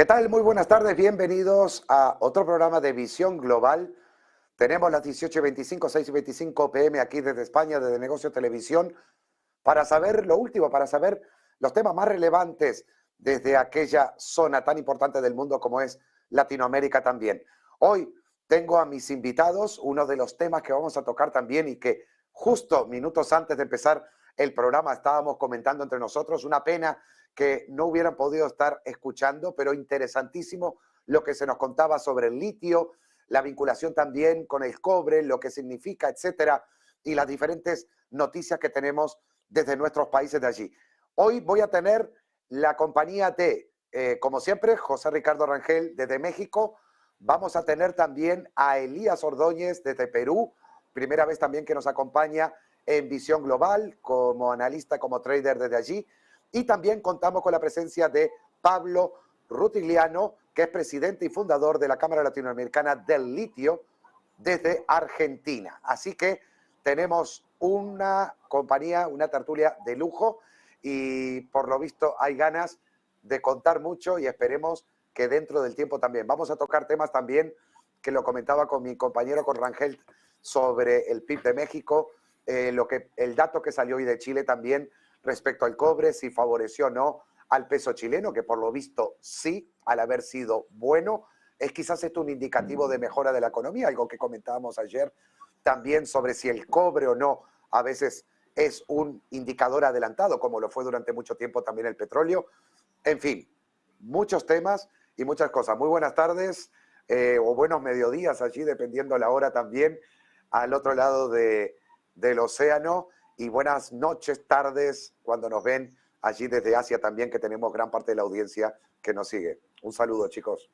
¿Qué tal? Muy buenas tardes, bienvenidos a otro programa de Visión Global. Tenemos las 18:25, 6:25 pm aquí desde España, desde Negocio Televisión, para saber lo último, para saber los temas más relevantes desde aquella zona tan importante del mundo como es Latinoamérica también. Hoy tengo a mis invitados, uno de los temas que vamos a tocar también y que justo minutos antes de empezar el programa estábamos comentando entre nosotros. Una pena que no hubieran podido estar escuchando, pero interesantísimo lo que se nos contaba sobre el litio, la vinculación también con el cobre, lo que significa, etcétera, y las diferentes noticias que tenemos desde nuestros países de allí. Hoy voy a tener la compañía de, como siempre, José Ricardo Rangel desde México. Vamos a tener también a Elías Ordóñez desde Perú, primera vez también que nos acompaña en Visión Global, como analista, como trader desde allí. Y también contamos con la presencia de Pablo Rutigliano, que es presidente y fundador de la Cámara Latinoamericana del Litio desde Argentina. Así que tenemos una compañía, una tertulia de lujo y por lo visto hay ganas de contar mucho y esperemos que dentro del tiempo también. Vamos a tocar temas también que lo comentaba con mi compañero, con Rangel, sobre el PIB de México, el dato que salió hoy de Chile también respecto al cobre, si favoreció o no al peso chileno, que por lo visto sí, al haber sido bueno. Es quizás esto un indicativo de mejora de la economía, algo que comentábamos ayer también sobre si el cobre o no a veces es un indicador adelantado, como lo fue durante mucho tiempo también el petróleo. En fin, muchos temas y muchas cosas. Muy buenas tardes o buenos mediodías allí, dependiendo la hora también, al otro lado del océano. Y buenas noches, tardes, cuando nos ven allí desde Asia también, que tenemos gran parte de la audiencia que nos sigue. Un saludo, chicos.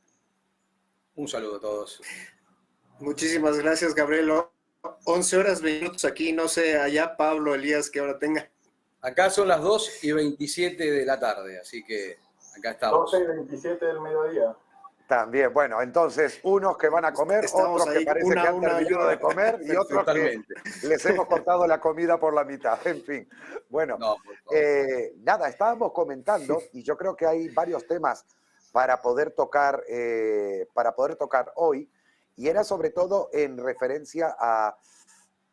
Un saludo a todos. Muchísimas gracias, Gabriel. 11 horas, minutos aquí, no sé, allá Pablo, Elías, que ahora tenga. Acá son las 2:27 de la tarde, así que acá estamos. 12:27 del mediodía. También, bueno, entonces, unos que van a comer, Estamos otros que parece que han terminado de comer y otros Totalmente. que les hemos cortado la comida por la mitad, en fin. Bueno, No, nada, estábamos comentando y yo creo que hay varios temas para poder tocar hoy y era sobre todo en referencia a,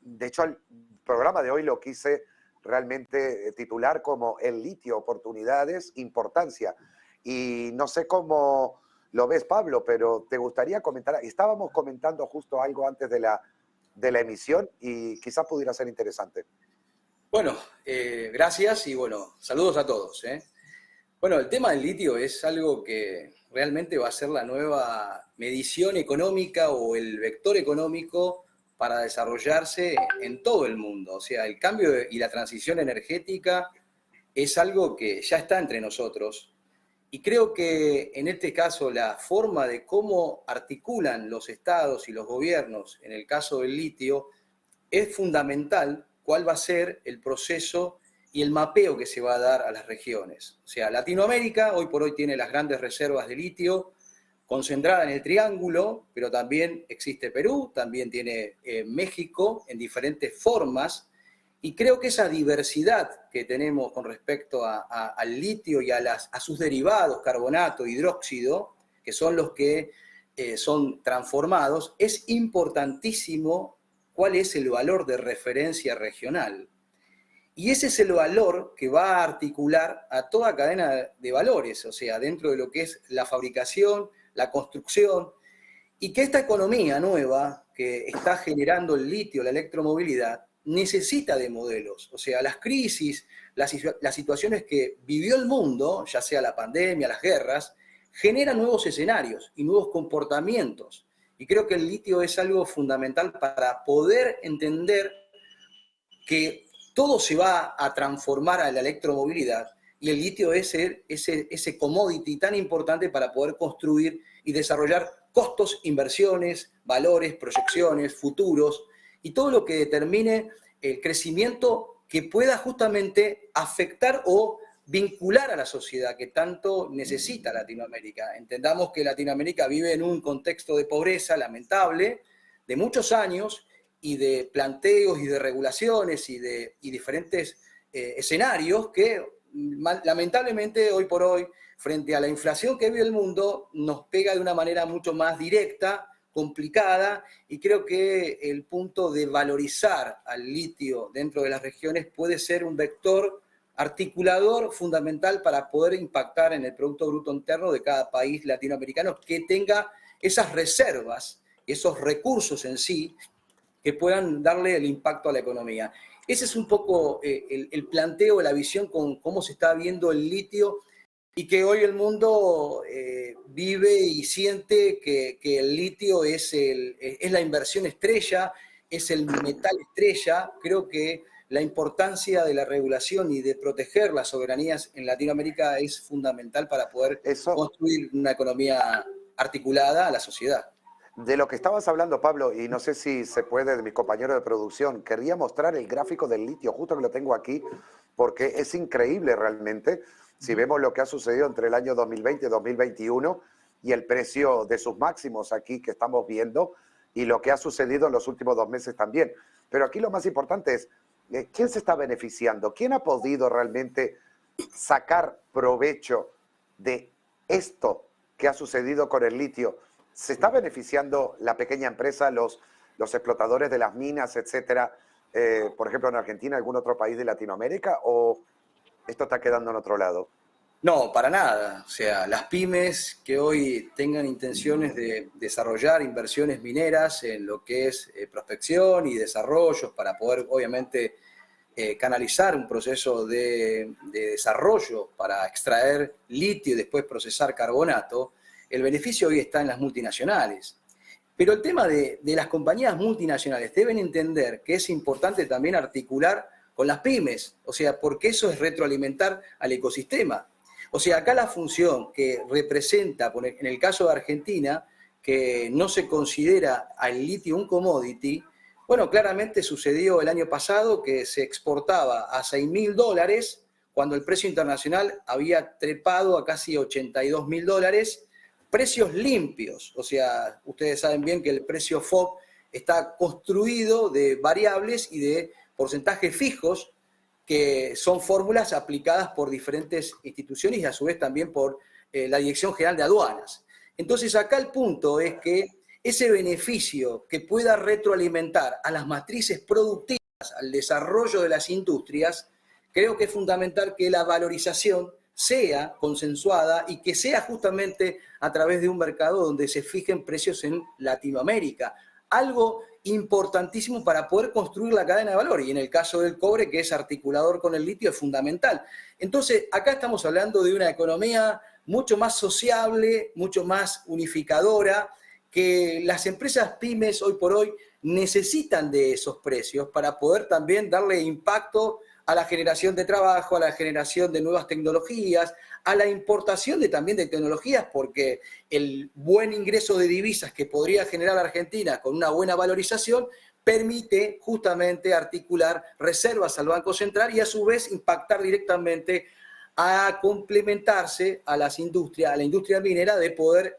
de hecho, el programa de hoy lo quise realmente titular como el litio, oportunidades, importancia. Y no sé cómo lo ves, Pablo, pero te gustaría comentar, estábamos comentando justo algo antes de la emisión y quizás pudiera ser interesante. Bueno, gracias y bueno, saludos a todos. Bueno, el tema del litio es algo que realmente va a ser la nueva medición económica o el vector económico para desarrollarse en todo el mundo. O sea, el cambio y la transición energética es algo que ya está entre nosotros. Y creo que en este caso la forma de cómo articulan los estados y los gobiernos, en el caso del litio, es fundamental cuál va a ser el proceso y el mapeo que se va a dar a las regiones. O sea, Latinoamérica hoy por hoy tiene las grandes reservas de litio concentradas en el Triángulo, pero también existe Perú, también tiene México en diferentes formas. Y creo que esa diversidad que tenemos con respecto al litio y a sus derivados, carbonato, hidróxido, que son los que son transformados, es importantísimo cuál es el valor de referencia regional. Y ese es el valor que va a articular a toda cadena de valores, o sea, dentro de lo que es la fabricación, la construcción, y que esta economía nueva que está generando el litio, la electromovilidad, necesita de modelos. O sea, las crisis, las situaciones que vivió el mundo, ya sea la pandemia, las guerras, generan nuevos escenarios y nuevos comportamientos. Y creo que el litio es algo fundamental para poder entender que todo se va a transformar a la electromovilidad y el litio es ese commodity tan importante para poder construir y desarrollar costos, inversiones, valores, proyecciones, futuros y todo lo que determine el crecimiento que pueda justamente afectar o vincular a la sociedad que tanto necesita Latinoamérica. Entendamos que Latinoamérica vive en un contexto de pobreza lamentable de muchos años y de planteos y de regulaciones y diferentes escenarios que lamentablemente hoy por hoy frente a la inflación que vive el mundo, nos pega de una manera mucho más directa, complicada, y creo que el punto de valorizar al litio dentro de las regiones puede ser un vector articulador fundamental para poder impactar en el Producto Bruto Interno de cada país latinoamericano que tenga esas reservas, esos recursos en sí, que puedan darle el impacto a la economía. Ese es un poco el planteo, la visión con cómo se está viendo el litio, y que hoy el mundo vive y siente que el litio es la inversión estrella, es el metal estrella. Creo que la importancia de la regulación y de proteger las soberanías en Latinoamérica es fundamental para poder construir una economía articulada a la sociedad. De lo que estabas hablando, Pablo, y no sé si se puede, de mi compañero de producción, quería mostrar el gráfico del litio, justo que lo tengo aquí, porque es increíble realmente. Si vemos lo que ha sucedido entre el año 2020 y 2021 y el precio de sus máximos aquí que estamos viendo y lo que ha sucedido en los últimos 2 meses también. Pero aquí lo más importante es, ¿quién se está beneficiando? ¿Quién ha podido realmente sacar provecho de esto que ha sucedido con el litio? ¿Se está beneficiando la pequeña empresa, los explotadores de las minas, etcétera? Por ejemplo, en Argentina, algún otro país de Latinoamérica, ¿o esto está quedando en otro lado? No, para nada. O sea, las pymes que hoy tengan intenciones de desarrollar inversiones mineras en lo que es prospección y desarrollos para poder, obviamente, canalizar un proceso de desarrollo para extraer litio y después procesar carbonato, el beneficio hoy está en las multinacionales. Pero el tema de las compañías multinacionales deben entender que es importante también articular con las pymes, o sea, porque eso es retroalimentar al ecosistema. O sea, acá la función que representa, en el caso de Argentina, que no se considera al litio un commodity, bueno, claramente sucedió el año pasado que se exportaba a $6.000 cuando el precio internacional había trepado a casi $82.000, precios limpios. O sea, ustedes saben bien que el precio FOB está construido de variables y de porcentajes fijos, que son fórmulas aplicadas por diferentes instituciones y a su vez también por la Dirección General de Aduanas. Entonces acá el punto es que ese beneficio que pueda retroalimentar a las matrices productivas, al desarrollo de las industrias, creo que es fundamental que la valorización sea consensuada y que sea justamente a través de un mercado donde se fijen precios en Latinoamérica. Algo importantísimo para poder construir la cadena de valor, y en el caso del cobre, que es articulador con el litio, es fundamental. Entonces, acá estamos hablando de una economía mucho más sociable, mucho más unificadora, que las empresas pymes hoy por hoy necesitan de esos precios para poder también darle impacto a la generación de trabajo, a la generación de nuevas tecnologías, a la importación también de tecnologías, porque el buen ingreso de divisas que podría generar Argentina con una buena valorización permite justamente articular reservas al Banco Central y a su vez impactar directamente a complementarse a las industrias, a la industria minera, de poder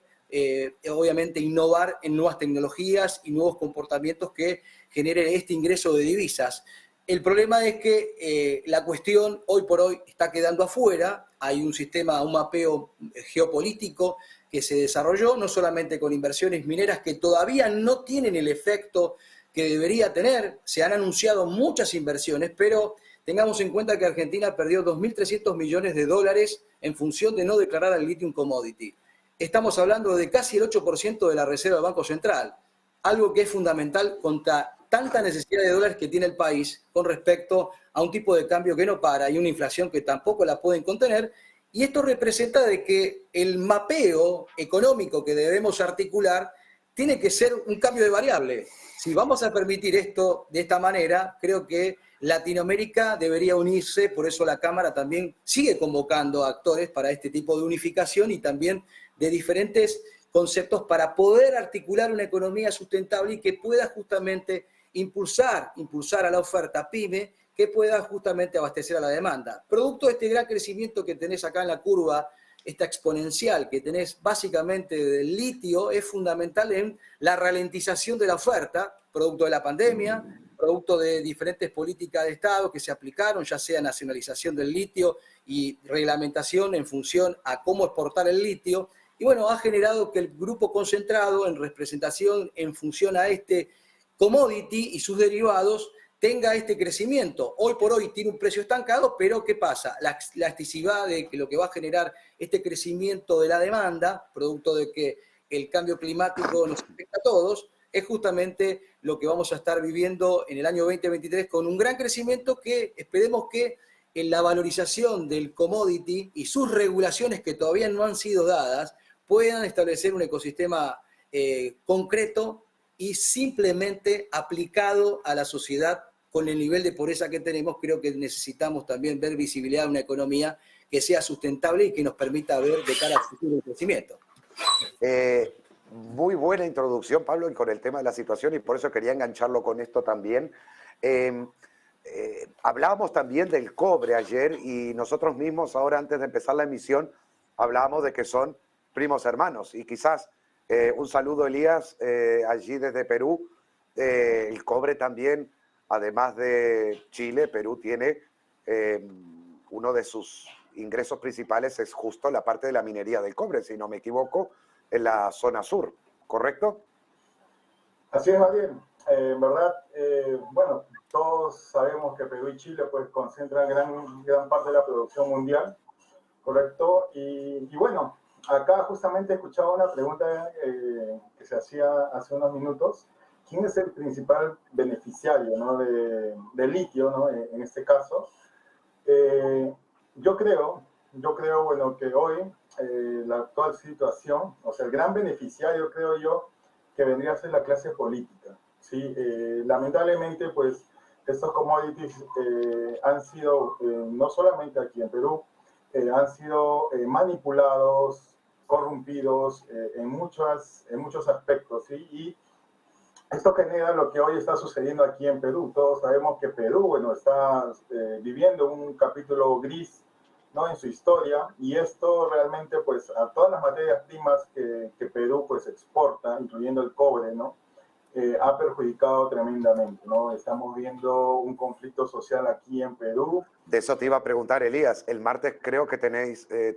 obviamente innovar en nuevas tecnologías y nuevos comportamientos que generen este ingreso de divisas. El problema es que la cuestión hoy por hoy está quedando afuera. Hay un sistema, un mapeo geopolítico que se desarrolló, no solamente con inversiones mineras que todavía no tienen el efecto que debería tener. Se han anunciado muchas inversiones, pero tengamos en cuenta que Argentina perdió $2.300 millones en función de no declarar al litio un commodity. Estamos hablando de casi el 8% de la reserva del Banco Central, algo que es fundamental contra tanta necesidad de dólares que tiene el país con respecto a un tipo de cambio que no para y una inflación que tampoco la pueden contener. Y esto representa de que el mapeo económico que debemos articular tiene que ser un cambio de variable. Si vamos a permitir esto de esta manera, creo que Latinoamérica debería unirse, por eso la Cámara también sigue convocando a actores para este tipo de unificación y también de diferentes conceptos para poder articular una economía sustentable y que pueda justamente impulsar a la oferta pyme, que pueda justamente abastecer a la demanda. Producto de este gran crecimiento que tenés acá en la curva, esta exponencial que tenés básicamente del litio, es fundamental en la ralentización de la oferta, producto de la pandemia, producto de diferentes políticas de Estado que se aplicaron, ya sea nacionalización del litio y reglamentación en función a cómo exportar el litio. Y bueno, ha generado que el grupo concentrado en representación en función a este commodity y sus derivados tenga este crecimiento. Hoy por hoy tiene un precio estancado, pero ¿qué pasa? La elasticidad de que lo que va a generar este crecimiento de la demanda, producto de que el cambio climático nos afecta a todos, es justamente lo que vamos a estar viviendo en el año 2023 con un gran crecimiento que esperemos que en la valorización del commodity y sus regulaciones que todavía no han sido dadas puedan establecer un ecosistema concreto y simplemente aplicado a la sociedad con el nivel de pobreza que tenemos. Creo que necesitamos también ver visibilidad de una economía que sea sustentable y que nos permita ver de cara al futuro el crecimiento. Muy buena introducción, Pablo, y con el tema de la situación, y por eso quería engancharlo con esto también. Hablábamos también del cobre ayer, y nosotros mismos ahora, antes de empezar la emisión, hablábamos de que son primos hermanos, y quizás un saludo, Elías, allí desde Perú. El cobre también, además de Chile, Perú tiene uno de sus ingresos principales es justo la parte de la minería del cobre, si no me equivoco, en la zona sur, ¿correcto? Así es, más bien. En verdad, bueno, todos sabemos que Perú y Chile pues concentran gran parte de la producción mundial, ¿correcto? Y bueno, acá justamente escuchaba una pregunta que se hacía hace unos minutos. ¿Quién es el principal beneficiario, ¿no? de litio, ¿no? En este caso? Yo creo, bueno, que hoy la actual situación, o sea, el gran beneficiario, creo yo, que vendría a ser la clase política, ¿sí? Lamentablemente, pues, estos commodities han sido, no solamente aquí en Perú, han sido manipulados, corrompidos en muchos aspectos, ¿sí? Y esto genera lo que hoy está sucediendo aquí en Perú. Todos sabemos que Perú, bueno, está viviendo un capítulo gris, ¿no? En su historia, y esto realmente, pues, a todas las materias primas que Perú, pues, exporta, incluyendo el cobre, ¿no? Ha perjudicado tremendamente, ¿no? Estamos viendo un conflicto social aquí en Perú. De eso te iba a preguntar, Elías. El martes creo que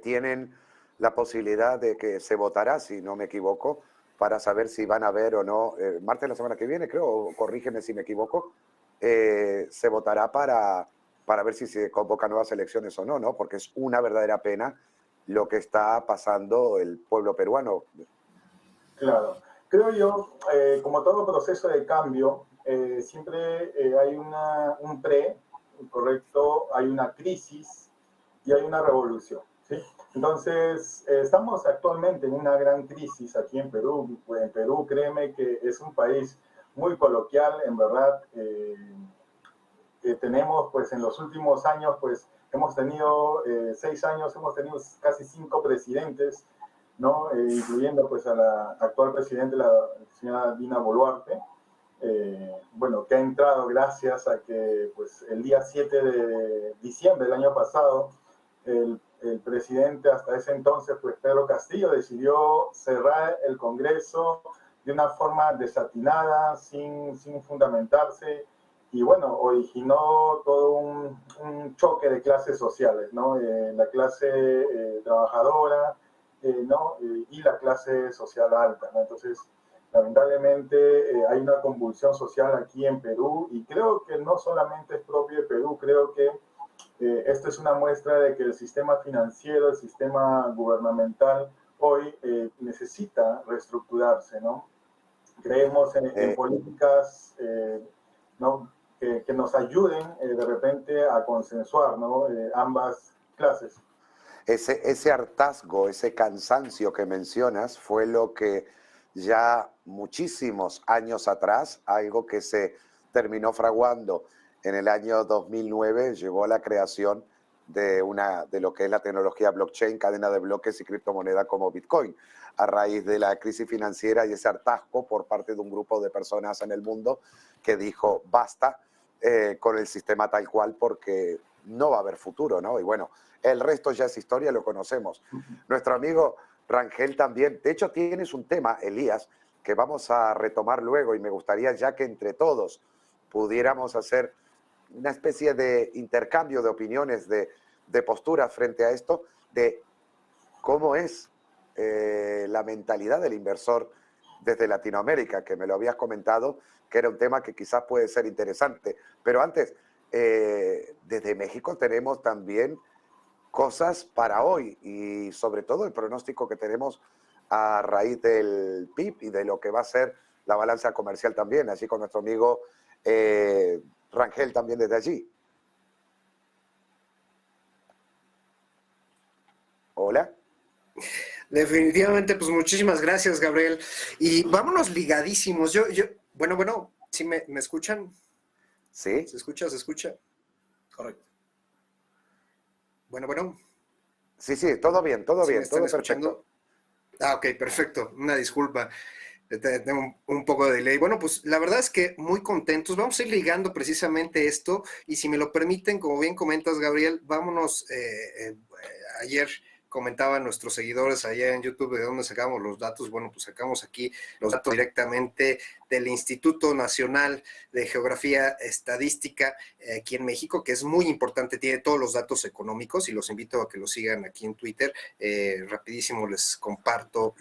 tienen la posibilidad de que se votará, si no me equivoco, para saber si van a ver o no, martes la semana que viene, creo, o corrígeme si me equivoco, se votará para ver si se convocan nuevas elecciones o no, ¿no? Porque es una verdadera pena lo que está pasando el pueblo peruano. Claro. Creo yo, como todo proceso de cambio, siempre hay un correcto, hay una crisis y hay una revolución, ¿sí? Entonces, estamos actualmente en una gran crisis aquí en Perú. En Perú, créeme que es un país muy coloquial, en verdad. Tenemos, pues, en los últimos años, pues, hemos tenido 6 años, hemos tenido casi 5 presidentes, ¿no? Incluyendo, pues, a la actual presidente, la señora Dina Boluarte, bueno, que ha entrado gracias a que, pues, el día 7 de diciembre del año pasado, el presidente hasta ese entonces, pues, Pedro Castillo, decidió cerrar el Congreso de una forma desatinada, sin fundamentarse, y bueno, originó todo un choque de clases sociales, ¿no? La clase trabajadora, ¿no? Y la clase social alta, ¿no? Entonces, lamentablemente hay una convulsión social aquí en Perú, y creo que no solamente es propio de Perú, creo que esto es una muestra de que el sistema financiero, el sistema gubernamental hoy necesita reestructurarse, ¿no? Creemos en políticas, ¿no? Que nos ayuden de repente a consensuar, ¿no? Ambas clases. Ese hartazgo, ese cansancio que mencionas fue lo que ya muchísimos años atrás, algo que se terminó fraguando en el año 2009, llegó a la creación de lo que es la tecnología blockchain, cadena de bloques y criptomoneda como Bitcoin, a raíz de la crisis financiera y ese hartazgo por parte de un grupo de personas en el mundo que dijo basta con el sistema tal cual porque no va a haber futuro, ¿no? Y bueno, el resto ya es historia, lo conocemos. Nuestro amigo Rangel también, de hecho tienes un tema, Elías, que vamos a retomar luego y me gustaría ya que entre todos pudiéramos hacer una especie de intercambio de opiniones, de posturas frente a esto, de cómo es la mentalidad del inversor desde Latinoamérica, que me lo habías comentado, que era un tema que quizás puede ser interesante. Pero antes, desde México tenemos también cosas para hoy y sobre todo el pronóstico que tenemos a raíz del PIB y de lo que va a ser la balanza comercial también, así con nuestro amigo Rangel también desde allí. Hola. Definitivamente, pues muchísimas gracias, Gabriel. Y vámonos ligadísimos. Bueno, ¿sí me escuchan? ¿Sí? ¿Se escucha? ¿Se escucha? Correcto. Bueno. Sí, todo bien, todo ¿Sí me bien, están todo escuchando? perfecto. Ok, perfecto. Una disculpa. Tengo un poco de delay. Bueno, pues la verdad es que muy contentos. Vamos a ir ligando precisamente esto y si me lo permiten, como bien comentas, Gabriel, vámonos. Ayer comentaban nuestros seguidores allá en YouTube de dónde sacamos los datos. Bueno, pues sacamos aquí los datos directamente del Instituto Nacional de Geografía Estadística aquí en México, que es muy importante, tiene todos los datos económicos y los invito a que lo sigan aquí en Twitter. Rapidísimo les comparto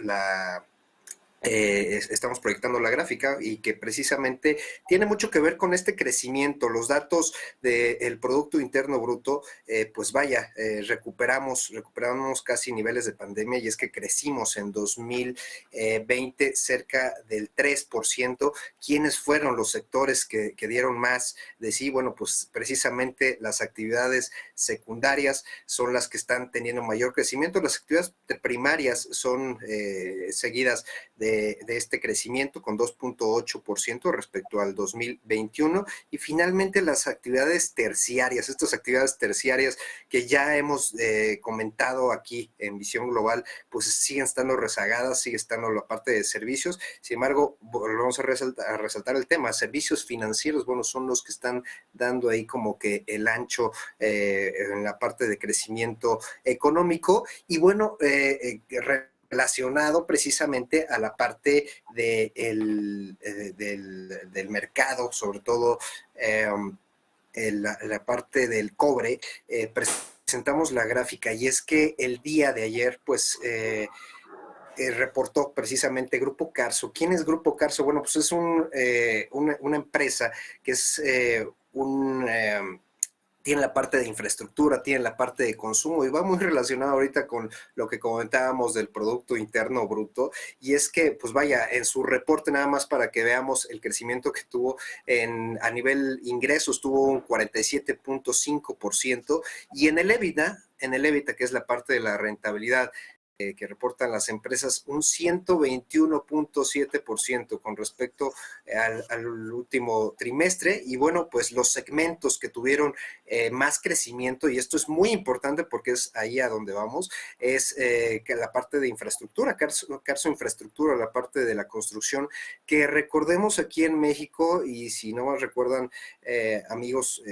estamos proyectando la gráfica y que precisamente tiene mucho que ver con este crecimiento. Los datos del Producto Interno Bruto, pues vaya, recuperamos casi niveles de pandemia y es que crecimos en 2020 cerca del 3%. ¿Quiénes fueron los sectores que dieron más de sí? Bueno, pues precisamente las actividades secundarias son las que están teniendo mayor crecimiento. Las actividades primarias son seguidas de este crecimiento con 2.8% respecto al 2021 y finalmente las actividades terciarias, estas actividades terciarias que ya hemos comentado aquí en Visión Global, pues siguen estando rezagadas, sigue estando la parte de servicios. Sin embargo, volvemos a resaltar el tema, servicios financieros, bueno, son los que están dando ahí como que el ancho en la parte de crecimiento económico y bueno, relacionado precisamente a la parte del mercado, sobre todo la parte del cobre. Presentamos la gráfica y es que el día de ayer, pues, reportó precisamente Grupo Carso. ¿Quién es Grupo Carso? Bueno, pues es una empresa que es tiene la parte de infraestructura, tiene la parte de consumo y va muy relacionado ahorita con lo que comentábamos del Producto Interno Bruto y es que, pues vaya, en su reporte nada más para que veamos el crecimiento que tuvo a nivel ingresos, tuvo un 47.5% y en el EBITDA, que es la parte de la rentabilidad, que reportan las empresas, un 121.7% con respecto al último trimestre. Y bueno, pues los segmentos que tuvieron más crecimiento, y esto es muy importante porque es ahí a donde vamos, es que la parte de infraestructura, Carso Infraestructura, la parte de la construcción, que recordemos aquí en México, y si no más recuerdan, amigos,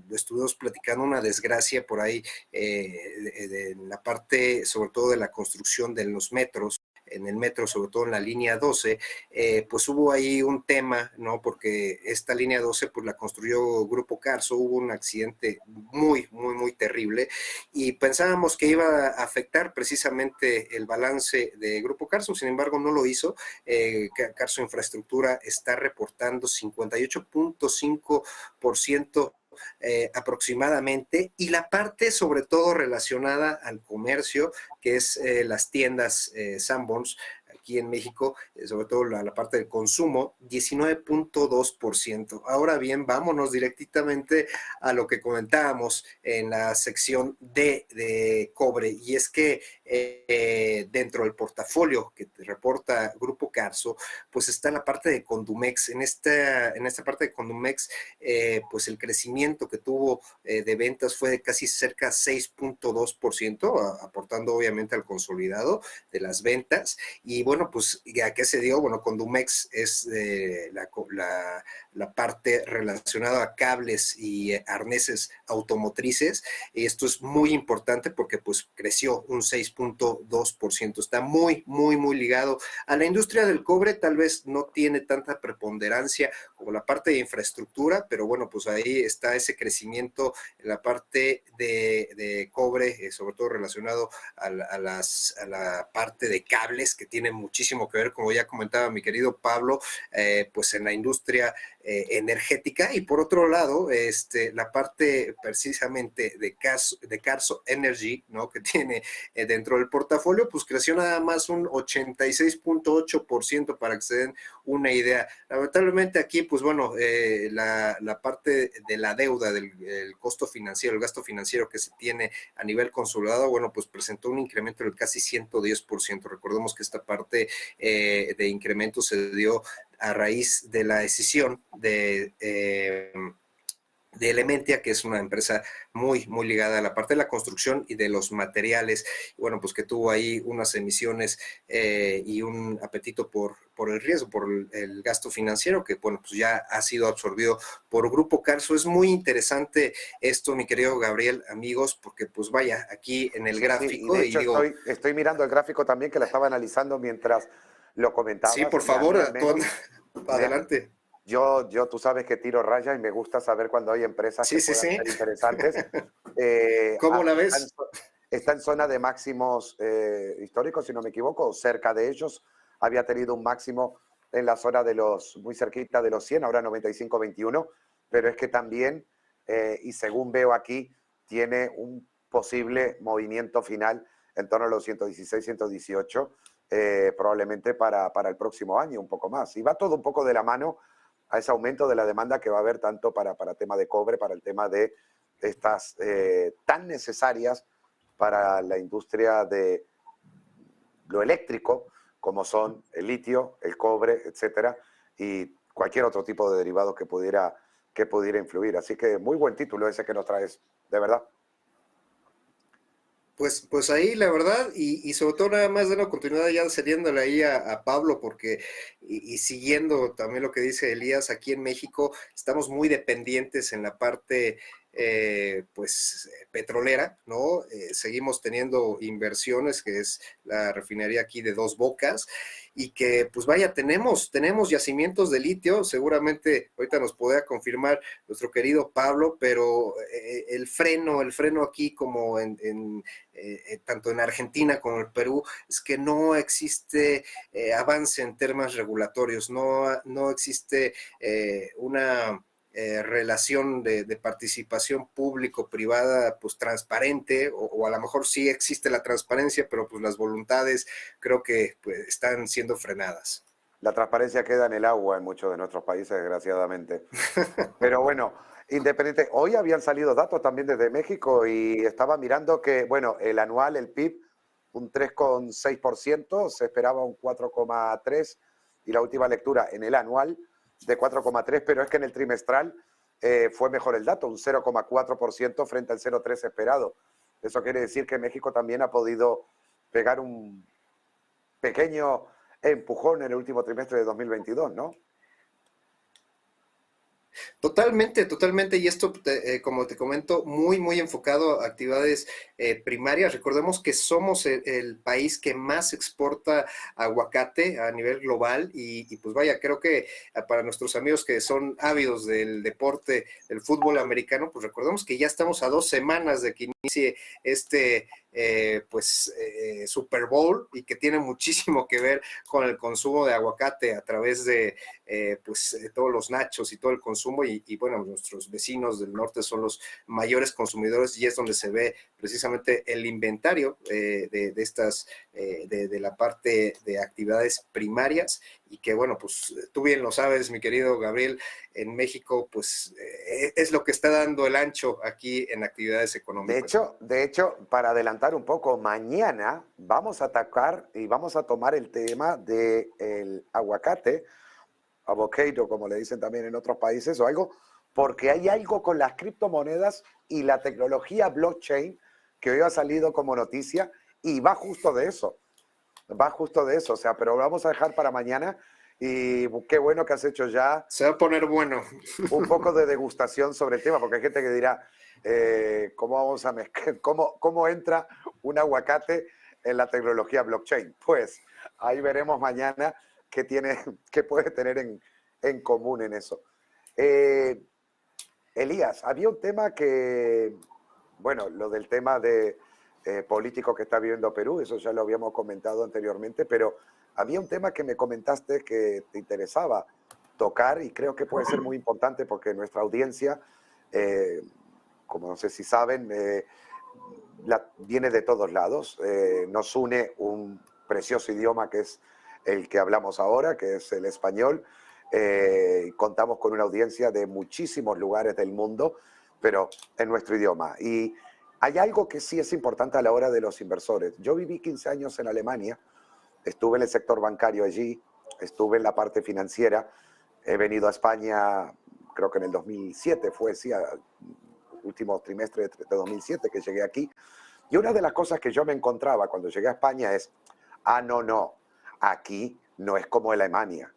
estuvimos platicando una desgracia por ahí de la parte sobre todo de la construcción de los metros, en el metro, sobre todo en la línea 12, pues hubo ahí un tema, ¿no? Porque esta línea 12, pues la construyó Grupo Carso, hubo un accidente muy terrible y pensábamos que iba a afectar precisamente el balance de Grupo Carso, sin embargo no lo hizo. Carso Infraestructura está reportando 58.5% aproximadamente, y la parte sobre todo relacionada al comercio, que es las tiendas Sanborns aquí en México, sobre todo la parte del consumo, 19.2%. Ahora bien, vámonos directamente a lo que comentábamos en la sección de cobre, y es que dentro del portafolio que te reporta Grupo Carso, pues está la parte de Condumex. En esta parte de Condumex, pues el crecimiento que tuvo de ventas fue de casi cerca 6.2%, aportando obviamente al consolidado de las ventas. Y bueno, bueno, pues, ¿a qué se dio? Bueno, Condumex es la parte relacionada a cables y arneses automotrices, y esto es muy importante porque pues creció un 6.2%, está muy, muy, muy ligado a la industria del cobre. Tal vez no tiene tanta preponderancia como la parte de infraestructura, pero bueno, pues ahí está ese crecimiento en la parte de cobre, sobre todo relacionado a la parte de cables, que tiene muchísimo que ver, como ya comentaba mi querido Pablo, pues en la industria energética. Y por otro lado, la parte precisamente de Carso Energy, ¿no?, que tiene dentro del portafolio, pues creció nada más un 86.8%, para que se den una idea. Lamentablemente aquí, pues bueno, la parte de la deuda, del costo financiero, el gasto financiero que se tiene a nivel consolidado, bueno, pues presentó un incremento del casi 110%. Recordemos que esta parte de incremento se dio a raíz de la decisión de Elementia, que es una empresa muy, muy ligada a la parte de la construcción y de los materiales. Bueno, pues que tuvo ahí unas emisiones y un apetito por el riesgo, por el gasto financiero, que bueno, pues ya ha sido absorbido por Grupo Carso. Es muy interesante esto, mi querido Gabriel, amigos, porque pues vaya, aquí en el gráfico. Sí, y de hecho estoy mirando el gráfico también, que la estaba analizando mientras lo comentabas. Sí, por favor, adelante. Yo, tú sabes que tiro raya y me gusta saber cuando hay empresas que puedan ser interesantes. ¿Cómo la ves? Está en zona de máximos históricos, si no me equivoco, o cerca de ellos. Había tenido un máximo en la zona de muy cerquita de los 100, ahora 95.21, pero es que también, y según veo aquí, tiene un posible movimiento final en torno a los 116, 118, probablemente para el próximo año, un poco más. Y va todo un poco de la mano a ese aumento de la demanda que va a haber tanto para tema de cobre, para el tema de estas tan necesarias para la industria de lo eléctrico, como son el litio, el cobre, etcétera, y cualquier otro tipo de derivado que pudiera influir. Así que muy buen título ese que nos traes, de verdad. Pues ahí la verdad, y sobre todo nada más dando continuidad ya cediéndole ahí a Pablo, porque y siguiendo también lo que dice Elías, aquí en México estamos muy dependientes en la parte pues petrolera, ¿no? Seguimos teniendo inversiones, que es la refinería aquí de Dos Bocas, y que pues vaya, tenemos yacimientos de litio. Seguramente ahorita nos podrá confirmar nuestro querido Pablo, pero el freno aquí, como tanto en Argentina como en Perú, es que no existe avance en temas regulatorios, no existe una relación de participación público-privada pues transparente, o a lo mejor sí existe la transparencia, pero pues las voluntades creo que pues están siendo frenadas. La transparencia queda en el agua en muchos de nuestros países, desgraciadamente. Pero bueno, independiente, hoy habían salido datos también desde México y estaba mirando que, bueno, el anual, el PIB, un 3,6%, se esperaba un 4,3%, y la última lectura en el anual de 4,3%, pero es que en el trimestral fue mejor el dato, un 0,4% frente al 0,3% esperado. Eso quiere decir que México también ha podido pegar un pequeño empujón en el último trimestre de 2022, ¿no? Totalmente, y esto, como te comento, muy, muy enfocado a actividades primarias. Recordemos que somos el país que más exporta aguacate a nivel global, y pues vaya, creo que para nuestros amigos que son ávidos del deporte, del fútbol americano, pues recordemos que ya estamos a 2 semanas de que inicie Super Bowl, y que tiene muchísimo que ver con el consumo de aguacate a través de todos los nachos y todo el consumo, y bueno, nuestros vecinos del norte son los mayores consumidores, y es donde se ve precisamente el inventario de estas, de la parte de actividades primarias, y que bueno, pues tú bien lo sabes, mi querido Gabriel, en México pues es lo que está dando el ancho aquí en actividades económicas. De hecho, para adelantar un poco, mañana vamos a atacar y vamos a tomar el tema del aguacate, avocado, como le dicen también en otros países, o algo, porque hay algo con las criptomonedas y la tecnología blockchain que hoy ha salido como noticia, y va justo de eso. va justo de eso, o sea, pero vamos a dejar para mañana y qué bueno que has hecho ya Se va a poner bueno. un poco de degustación sobre el tema, porque hay gente que dirá, ¿cómo vamos a mezclar, cómo entra un aguacate en la tecnología blockchain? Pues ahí veremos mañana qué tiene, qué puede tener en común en eso. Eh, Elías, había un tema que, bueno, lo del tema de político que está viviendo Perú, eso ya lo habíamos comentado anteriormente, pero había un tema que me comentaste que te interesaba tocar y creo que puede ser muy importante porque nuestra audiencia, eh, como no sé si saben, viene de todos lados. Nos une un precioso idioma que es el que hablamos ahora, que es el español. Contamos con una audiencia de muchísimos lugares del mundo, pero en nuestro idioma. Y hay algo que sí es importante a la hora de los inversores. Yo viví 15 años en Alemania, estuve en el sector bancario allí, estuve en la parte financiera, he venido a España, creo que en el 2007 fue, sí, último trimestre de 2007 que llegué aquí. Y una de las cosas que yo me encontraba cuando llegué a España es, no, aquí no es como Alemania.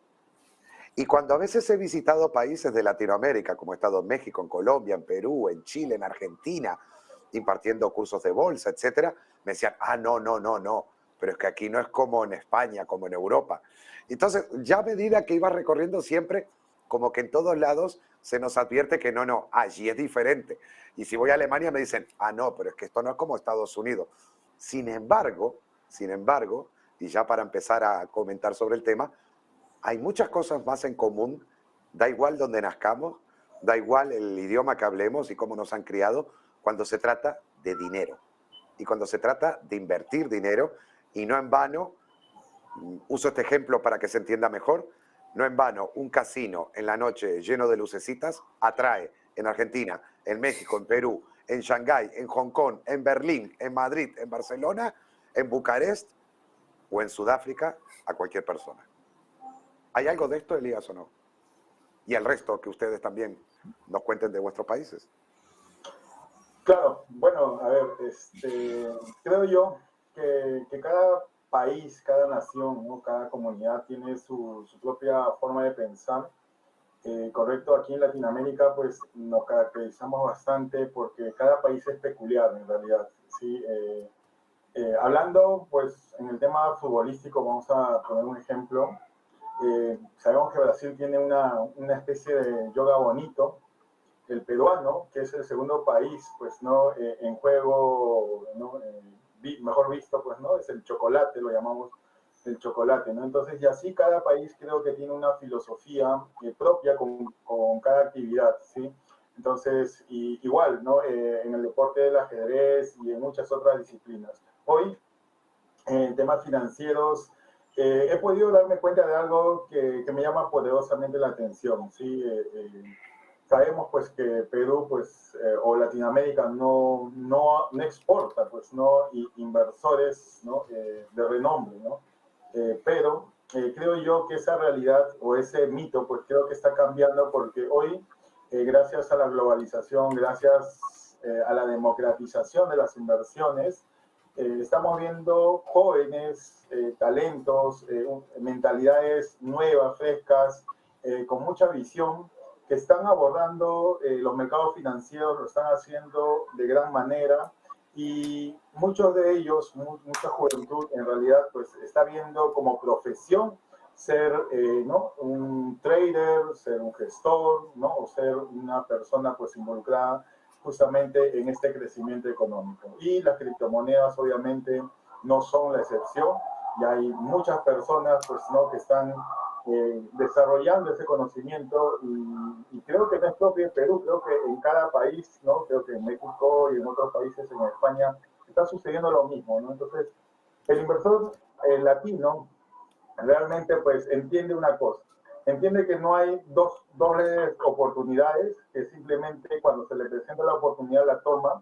Y cuando a veces he visitado países de Latinoamérica, como he estado en México, en Colombia, en Perú, en Chile, en Argentina, impartiendo cursos de bolsa, etcétera, me decían, no, pero es que aquí no es como en España, como en Europa. Entonces, ya a medida que iba recorriendo siempre, como que en todos lados se nos advierte que no, allí es diferente. Y si voy a Alemania me dicen, no, pero es que esto no es como Estados Unidos. Sin embargo, y ya para empezar a comentar sobre el tema, hay muchas cosas más en común, da igual donde nazcamos, da igual el idioma que hablemos y cómo nos han criado, cuando se trata de dinero. Y cuando se trata de invertir dinero, y no en vano, uso este ejemplo para que se entienda mejor, no en vano, un casino en la noche lleno de lucecitas atrae en Argentina, en México, en Perú, en Shanghái, en Hong Kong, en Berlín, en Madrid, en Barcelona, en Bucarest o en Sudáfrica a cualquier persona. ¿Hay algo de esto, Elías, o no? Y el resto, que ustedes también nos cuenten de vuestros países. Claro, bueno, a ver, creo yo que cada país, cada nación, ¿no? Cada comunidad tiene su propia forma de pensar. Correcto, aquí en Latinoamérica pues nos caracterizamos bastante porque cada país es peculiar en realidad, ¿sí? Hablando pues en el tema futbolístico, vamos a poner un ejemplo. Sabemos que Brasil tiene una especie de yoga bonito. El peruano, que es el segundo país, pues, ¿no? En juego, ¿no? Mejor visto, pues, ¿no? Es el chocolate, lo llamamos el chocolate, ¿no? Entonces, y así cada país creo que tiene una filosofía propia con cada actividad, ¿sí? Entonces, igual, ¿no? En el deporte del ajedrez y en muchas otras disciplinas. Hoy, en temas financieros, he podido darme cuenta de algo que me llama poderosamente la atención, ¿sí? Sabemos pues que Perú pues o Latinoamérica no exporta pues no inversores, ¿no? De renombre, ¿no? Pero creo yo que esa realidad o ese mito pues creo que está cambiando porque hoy gracias a la globalización, gracias a la democratización de las inversiones, estamos viendo jóvenes, talentos, mentalidades nuevas, frescas, con mucha visión, que están abordando los mercados financieros, lo están haciendo de gran manera y muchos de ellos, mucha juventud en realidad pues está viendo como profesión ser ¿no? un trader, ser un gestor, ¿no? O ser una persona pues involucrada justamente en este crecimiento económico. Y las criptomonedas obviamente no son la excepción y hay muchas personas pues, ¿no? que están desarrollando ese conocimiento y creo que no es propio en Perú, creo que en cada país, ¿no? Creo que en México y en otros países, en España, está sucediendo lo mismo, ¿no? Entonces, el inversor latino realmente pues entiende una cosa, entiende que no hay dobles oportunidades, que simplemente cuando se le presenta la oportunidad la toma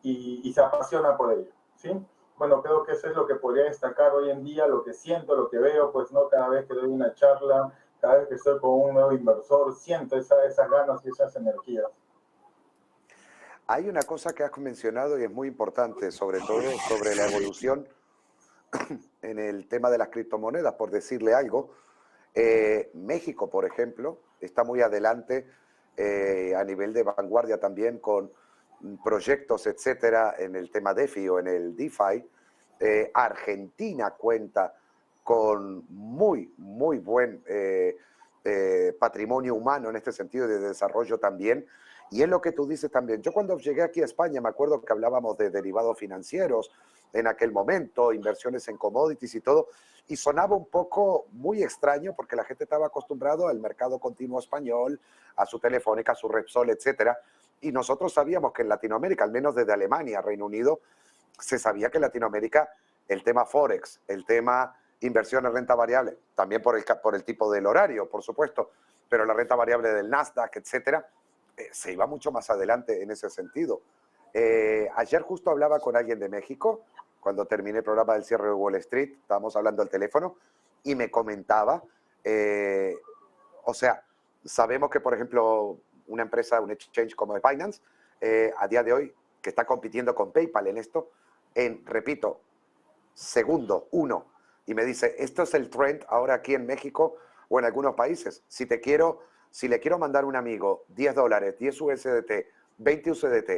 y se apasiona por ello, ¿sí? Bueno, creo que eso es lo que podría destacar hoy en día, lo que siento, lo que veo, pues no cada vez que doy una charla, cada vez que estoy con un nuevo inversor, siento esas ganas y esas energías. Hay una cosa que has mencionado y es muy importante, sobre todo sobre la evolución en el tema de las criptomonedas, por decirle algo. México, por ejemplo, está muy adelante a nivel de vanguardia también con proyectos, etcétera, en el tema DeFi o en el DeFi. Argentina cuenta con muy buen patrimonio humano en este sentido de desarrollo también. Y es lo que tú dices también. Yo cuando llegué aquí a España me acuerdo que hablábamos de derivados financieros en aquel momento, inversiones en commodities y todo, y sonaba un poco muy extraño porque la gente estaba acostumbrado al mercado continuo español, a su Telefónica, a su Repsol, etcétera. Y nosotros sabíamos que en Latinoamérica, al menos desde Alemania, Reino Unido, se sabía que en Latinoamérica el tema Forex, el tema inversión en renta variable, también por el tipo del horario, por supuesto, pero la renta variable del Nasdaq, etcétera, se iba mucho más adelante en ese sentido. Ayer justo hablaba con alguien de México, cuando terminé el programa del cierre de Wall Street, estábamos hablando al teléfono, y me comentaba, o sea, sabemos que, por ejemplo, una empresa, un exchange como Binance, a día de hoy, que está compitiendo con PayPal en esto, repito, segundo, uno, y me dice, esto es el trend ahora aquí en México o en algunos países. Si le quiero mandar a un amigo $10, 10 USDT, 20 USDT,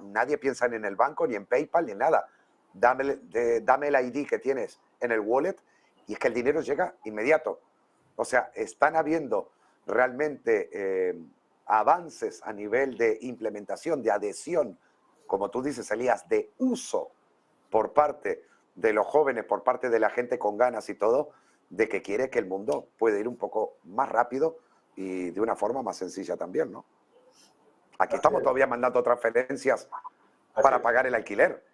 nadie piensa ni en el banco, ni en PayPal, ni en nada. Dame el ID que tienes en el wallet y es que el dinero llega inmediato. O sea, están habiendo realmente avances a nivel de implementación, de adhesión, como tú dices, Elías, de uso por parte de los jóvenes, por parte de la gente con ganas y todo, de que quiere que el mundo pueda ir un poco más rápido y de una forma más sencilla también, ¿no? Aquí estamos todavía mandando transferencias para pagar el alquiler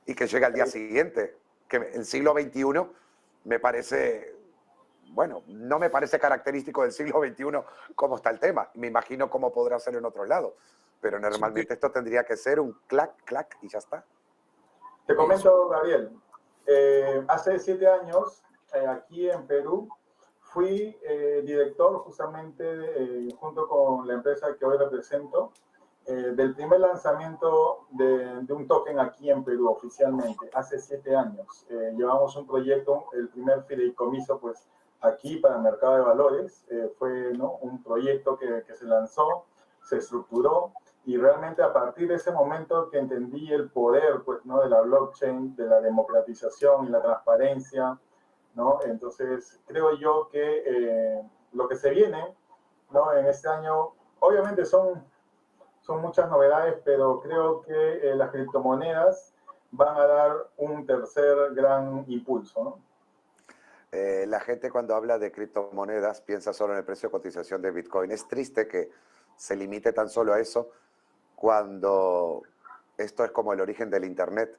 y que llegue al día siguiente. Que el siglo XXI me parece, bueno, no me parece característico del siglo XXI cómo está el tema. Me imagino cómo podrá ser en otros lados. Pero normalmente esto tendría que ser un clac, clac y ya está. Te comento, Gabriel. Hace 7 años, aquí en Perú, fui director justamente junto con la empresa que hoy represento, del primer lanzamiento de un token aquí en Perú oficialmente, hace 7 años. Llevamos un proyecto, el primer fideicomiso, pues aquí para el mercado de valores, fue, ¿no?, un proyecto que se lanzó, se estructuró, y realmente a partir de ese momento que entendí el poder, pues, ¿no?, de la blockchain, de la democratización y la transparencia, ¿no? Entonces creo yo que lo que se viene, ¿no?, en este año, obviamente son muchas novedades, pero creo que las criptomonedas van a dar un tercer gran impulso, ¿no? La gente cuando habla de criptomonedas piensa solo en el precio de cotización de Bitcoin. Es triste que se limite tan solo a eso cuando esto es como el origen del Internet.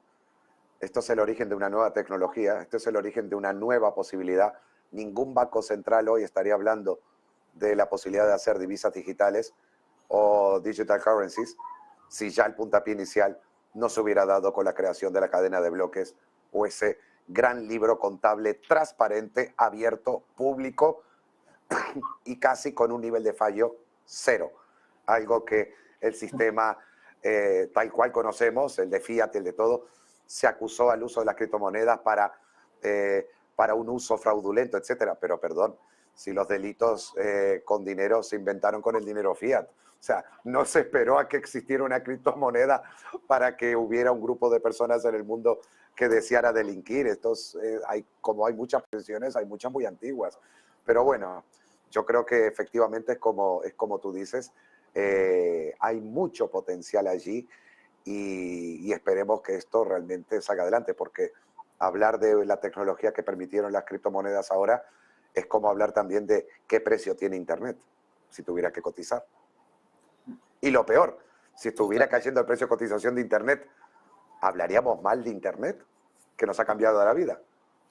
Esto es el origen de una nueva tecnología, esto es el origen de una nueva posibilidad. Ningún banco central hoy estaría hablando de la posibilidad de hacer divisas digitales o digital currencies si ya el puntapié inicial no se hubiera dado con la creación de la cadena de bloques o ese gran libro contable transparente, abierto, público y casi con un nivel de fallo cero. Algo que el sistema tal cual conocemos, el de fiat, el de todo, se acusó al uso de las criptomonedas para un uso fraudulento, etcétera. Pero perdón, si los delitos con dinero se inventaron con el dinero fiat. O sea, no se esperó a que existiera una criptomoneda para que hubiera un grupo de personas en el mundo que deseara delinquir. Como hay muchas pensiones, hay muchas muy antiguas. Pero bueno, yo creo que efectivamente es como tú dices, hay mucho potencial allí y esperemos que esto realmente salga adelante, porque hablar de la tecnología que permitieron las criptomonedas ahora es como hablar también de qué precio tiene Internet, si tuviera que cotizar. Y lo peor, si estuviera cayendo el precio de cotización de Internet, ¿hablaríamos mal de Internet, que nos ha cambiado la vida?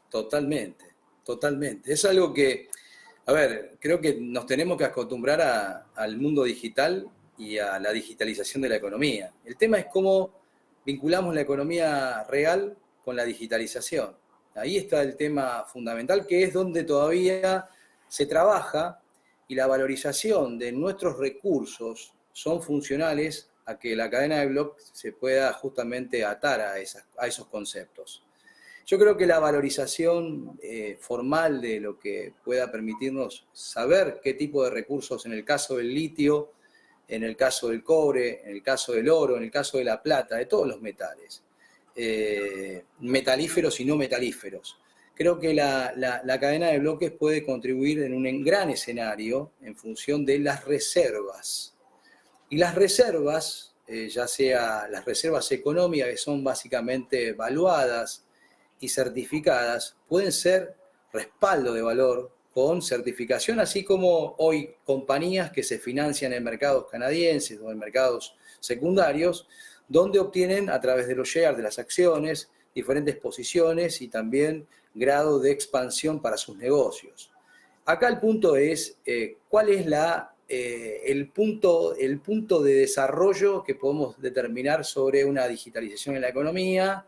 Totalmente, totalmente. Es algo que, a ver, creo que nos tenemos que acostumbrar al mundo digital y a la digitalización de la economía. El tema es cómo vinculamos la economía real con la digitalización. Ahí está el tema fundamental, que es donde todavía se trabaja y la valorización de nuestros recursos son funcionales a que la cadena de bloques se pueda justamente atar a esos conceptos. Yo creo que la valorización formal de lo que pueda permitirnos saber qué tipo de recursos, en el caso del litio, en el caso del cobre, en el caso del oro, en el caso de la plata, de todos los metales, metalíferos y no metalíferos. Creo que la cadena de bloques puede contribuir en un gran escenario en función de las reservas. Y las reservas, ya sea las reservas económicas, que son básicamente evaluadas y certificadas, pueden ser respaldo de valor con certificación, así como hoy compañías que se financian en mercados canadienses o en mercados secundarios, donde obtienen a través de los shares, de las acciones, diferentes posiciones y también grado de expansión para sus negocios. Acá el punto es cuál es el punto de desarrollo que podemos determinar sobre una digitalización en la economía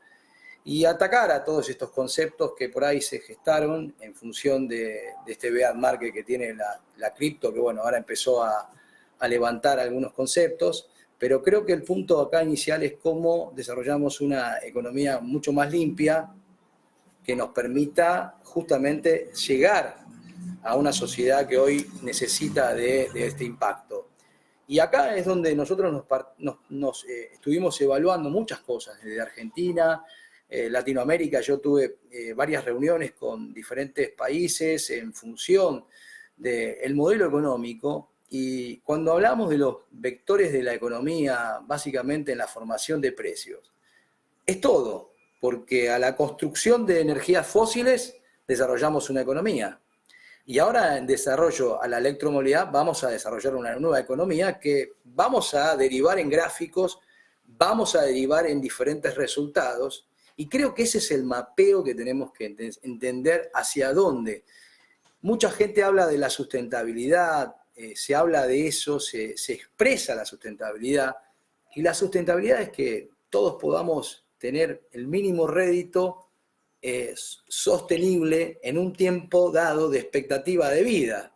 y atacar a todos estos conceptos que por ahí se gestaron en función de este bear market que tiene la cripto, que bueno, ahora empezó a levantar algunos conceptos, pero creo que el punto acá inicial es cómo desarrollamos una economía mucho más limpia que nos permita justamente llegar a una sociedad que hoy necesita de este impacto. Y acá es donde nosotros nos estuvimos evaluando muchas cosas, desde Argentina, Latinoamérica. Yo tuve varias reuniones con diferentes países en función del modelo económico, y cuando hablamos de los vectores de la economía, básicamente en la formación de precios, es todo, porque a la construcción de energías fósiles desarrollamos una economía. Y ahora en desarrollo a la electromovilidad vamos a desarrollar una nueva economía que vamos a derivar en gráficos, vamos a derivar en diferentes resultados, y creo que ese es el mapeo que tenemos que entender hacia dónde. Mucha gente habla de la sustentabilidad, se habla de eso, se expresa la sustentabilidad, y la sustentabilidad es que todos podamos tener el mínimo rédito sostenible en un tiempo dado de expectativa de vida.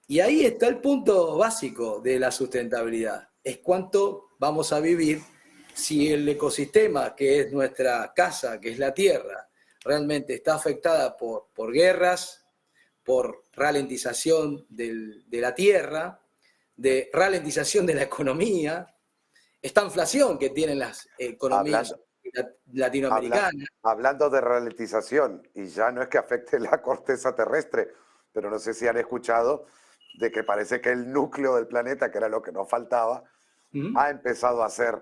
Y ahí está el punto básico de la sustentabilidad, es cuánto vamos a vivir si el ecosistema, que es nuestra casa, que es la Tierra, realmente está afectada por guerras, por ralentización de la Tierra, de ralentización de la economía, esta inflación que tienen las economías latinoamericanas. Hablando de ralentización, y ya no es que afecte la corteza terrestre, pero no sé si han escuchado de que parece que el núcleo del planeta, que era lo que nos faltaba, ha empezado a hacer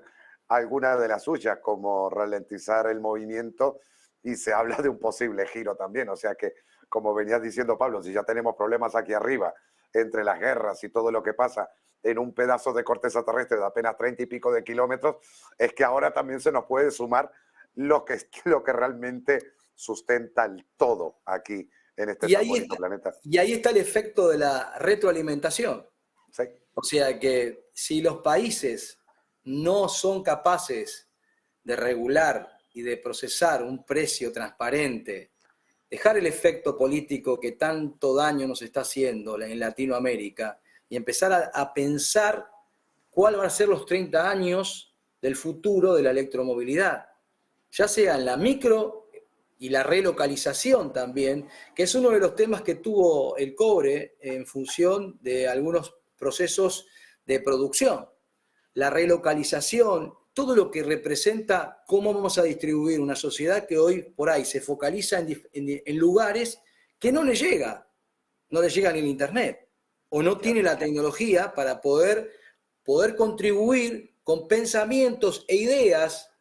alguna de las suyas, como ralentizar el movimiento, y se habla de un posible giro también. O sea que, como venías diciendo, Pablo, si ya tenemos problemas aquí arriba, entre las guerras y todo lo que pasa en un pedazo de corteza terrestre de apenas 30 y pico de kilómetros, es que ahora también se nos puede sumar lo que realmente sustenta el todo aquí en este bonito planeta. Y ahí está el efecto de la retroalimentación. Sí. O sea que si los países no son capaces de regular y de procesar un precio transparente, dejar el efecto político que tanto daño nos está haciendo en Latinoamérica y empezar a pensar cuál van a ser los 30 años del futuro de la electromovilidad, ya sea en la micro y la relocalización también, que es uno de los temas que tuvo el cobre en función de algunos procesos de producción. La relocalización, todo lo que representa cómo vamos a distribuir una sociedad que hoy por ahí se focaliza en lugares que no le llega ni el internet, o no tiene la tecnología para poder contribuir con pensamientos e ideas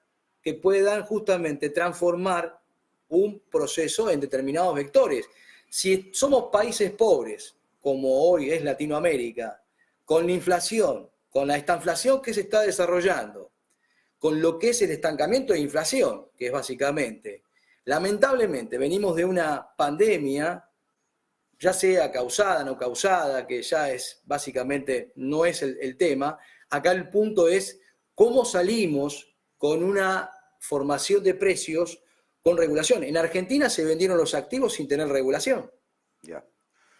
que puedan justamente transformar un proceso en determinados vectores. Si somos países pobres, como hoy es Latinoamérica, con la inflación, con esta inflación que se está desarrollando, con lo que es el estancamiento de inflación, que es básicamente, lamentablemente venimos de una pandemia, ya sea causada, no causada, que ya es básicamente no es el tema. Acá el punto es cómo salimos con una formación de precios con regulación. En Argentina se vendieron los activos sin tener regulación. Yeah.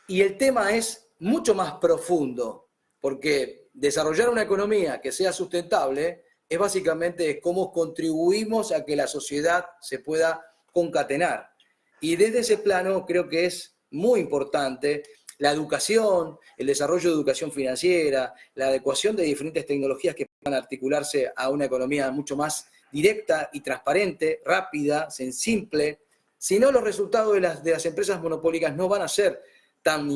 Y el tema es mucho más profundo, porque desarrollar una economía que sea sustentable es básicamente cómo contribuimos a que la sociedad se pueda concatenar. Y desde ese plano creo que es muy importante la educación, el desarrollo de educación financiera, la adecuación de diferentes tecnologías que puedan articularse a una economía mucho más directa y transparente, rápida, simple. Si no, los resultados de las empresas monopólicas no van a ser tan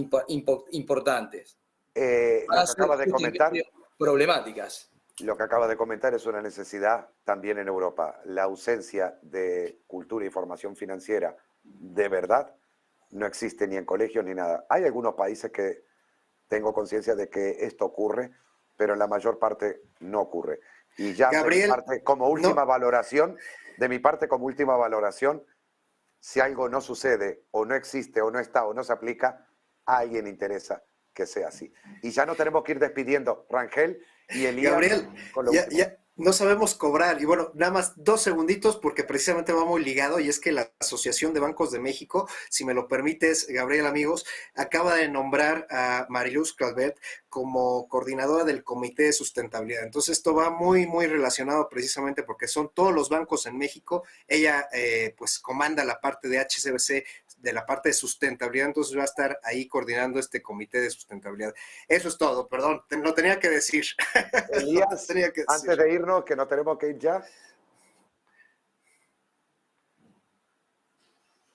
importantes. Lo que acabas de comentar, problemáticas. lo que acabas de comentar es una necesidad también en Europa. La ausencia de cultura y formación financiera de verdad no existe ni en colegios ni nada. Hay algunos países que tengo conciencia de que esto ocurre, pero en la mayor parte no ocurre. Y ya Gabriel, de mi parte, como última no. valoración, si algo no sucede, o no existe, o no está, o no se aplica, a alguien interesa que sea así. Y ya no tenemos que ir despidiendo, Rangel y Elías. Gabriel, con lo último. ya no sabemos cobrar. Y bueno, nada más 2 segunditos porque precisamente va muy ligado y es que la Asociación de Bancos de México, si me lo permites, Gabriel, amigos, acaba de nombrar a Mariluz Clavet como coordinadora del Comité de Sustentabilidad. Entonces esto va muy, muy relacionado precisamente porque son todos los bancos en México. Ella pues comanda la parte de HSBC, de la parte de sustentabilidad, entonces va a estar ahí coordinando este Comité de Sustentabilidad. Eso es todo, perdón, lo tenía que decir. Elías, tenía que decir. antes de irnos, que no tenemos que ir ya,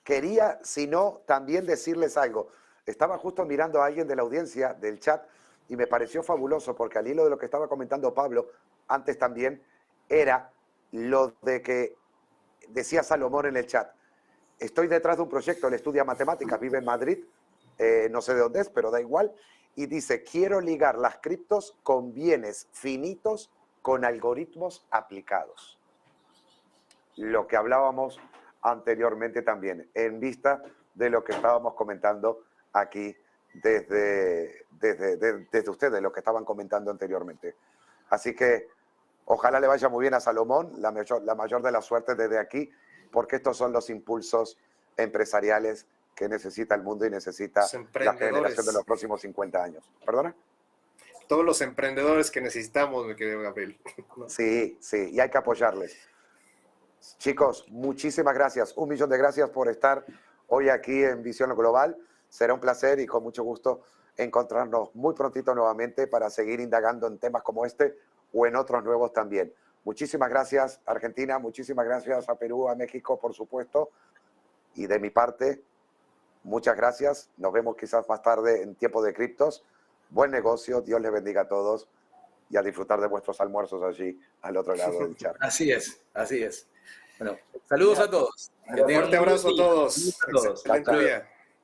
quería, si no, también decirles algo. Estaba justo mirando a alguien de la audiencia, del chat, y me pareció fabuloso, porque al hilo de lo que estaba comentando Pablo, antes también, era lo de que decía Salomón en el chat. Estoy detrás de un proyecto, él estudia matemáticas, vive en Madrid, no sé de dónde es, pero da igual, y dice, quiero ligar las criptos con bienes finitos con algoritmos aplicados. Lo que hablábamos anteriormente también, en vista de lo que estábamos comentando aquí desde ustedes, lo que estaban comentando anteriormente. Así que ojalá le vaya muy bien a Salomón, la mayor de las suertes desde aquí, porque estos son los impulsos empresariales que necesita el mundo y necesita la generación de los próximos 50 años. ¿Perdona? Todos los emprendedores que necesitamos, mi querido Gabriel. Sí, sí, y hay que apoyarles. Chicos, muchísimas gracias. 1 millón de gracias por estar hoy aquí en Visión Global. Será un placer y con mucho gusto encontrarnos muy prontito nuevamente para seguir indagando en temas como este o en otros nuevos también. Muchísimas gracias, Argentina. Muchísimas gracias a Perú, a México, por supuesto. Y de mi parte, muchas gracias. Nos vemos quizás más tarde en Tiempo de Criptos. Buen negocio. Dios les bendiga a todos y a disfrutar de vuestros almuerzos allí al otro lado del charco. Así es, así es. Bueno, saludos a todos. Un fuerte abrazo a todos. Excelente día. Excelente día.